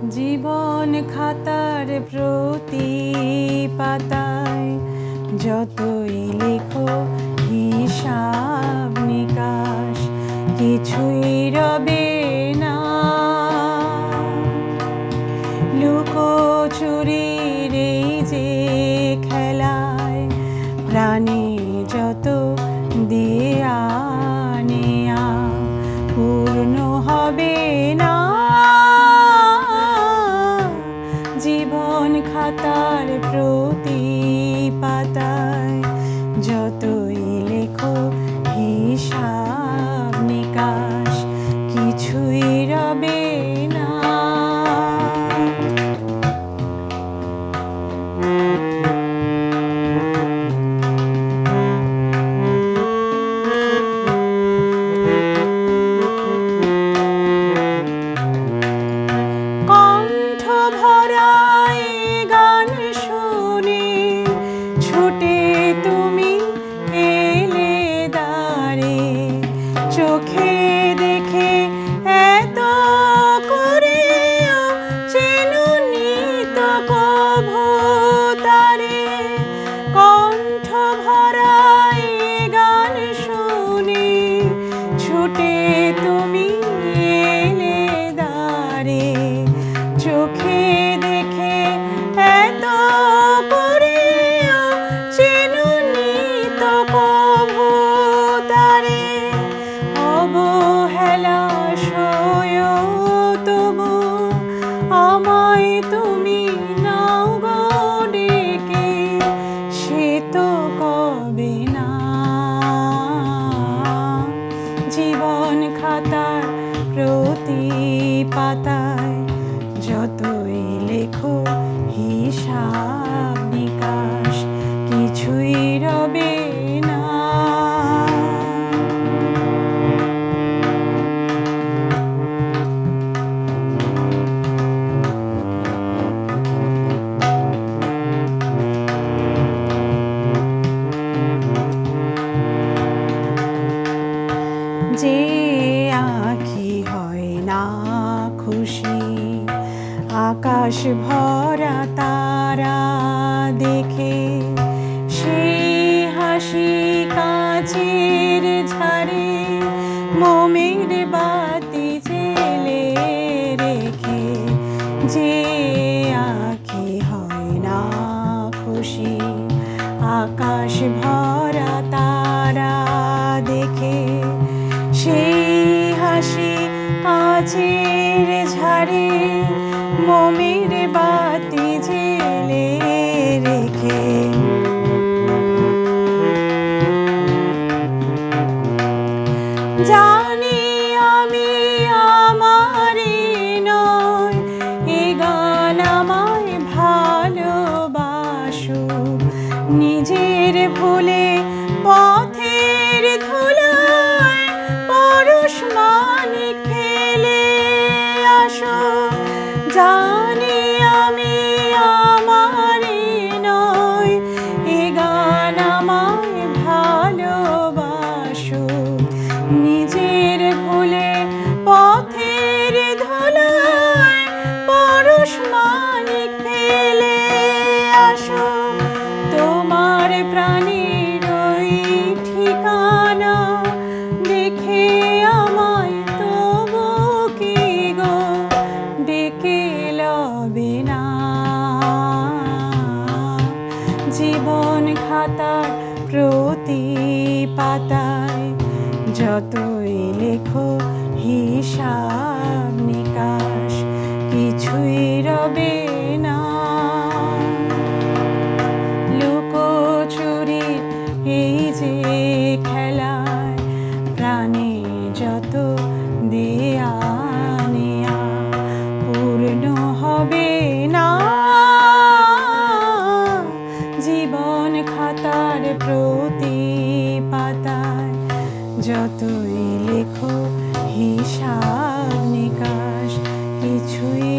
জীবন খাতার প্রতি পাতায় যতই লেখো হিসাব নিকাশ কিছুই রবে না। লুকোচুরির এই যে খেলায় প্রাণে যত দেয়া নেয়া পূর্ণ হবে না। জীবন খাতার প্রতি পাতায় যতই লেখো হিসাব নিকাশ কিছুই রবে না। কণ্ঠ ভরা গান শুনে ছুটে তুমি এলে দ্বারে, চোখে দেখে এত করে চেনুনি তো কভু তারে। কণ্ঠ ভরা গান শুনে ছুটে তুমি এলে দ্বারে, চোখে দেখে এত করে চেনুনি তো কভু তারে। অবহেলা সয় তবু আমায় তুমি নাও গো ডেকে, সে তো কবে না। জীবন খাতার প্রতি পাতায় যতই লেখো হিসাব নিকাশ কিছুই রবে না। যে আঁখি হয় না খুশি আকাশ ভরা তারা দেখে, সেই হাসি কাচের ঝাড়ে মোমের বাতি জেলে রেখে। যে আঁখি হয় না খুশি আকাশ ভরা তারা দেখে, সেই হাসি কাচের ঝাড়ে মোমের বাতি জেলে রেখে। জানি আমি আমারই নয়, এ গান আমায় ভালোবাসো। নিজের ভুলে পথের ধুলায় পরশ মানিক ফেলে আসো। জানি আমি আমারই নয়, এ গান আমায় ভালোবাসো। নিজের ভুলে পথের ধুলায় পরশ মানিক ফেলে আসো। তোমার প্রাণীর ওই ঠিকানা দেখে আমায় তবু কি গো ডেকে লবে না। জীবন খাতার প্রতি পাতায় যতই লেখো হিসাব নিকাশ কিছুই রবে না। লুকোচুরির এই যে খেলায় প্রাণে যত দেয়া নেয়া পূর্ণ হবে না। জীবন খাতার প্রতি পাতায় যতই লেখো হিসাব নিকাশ কিছুই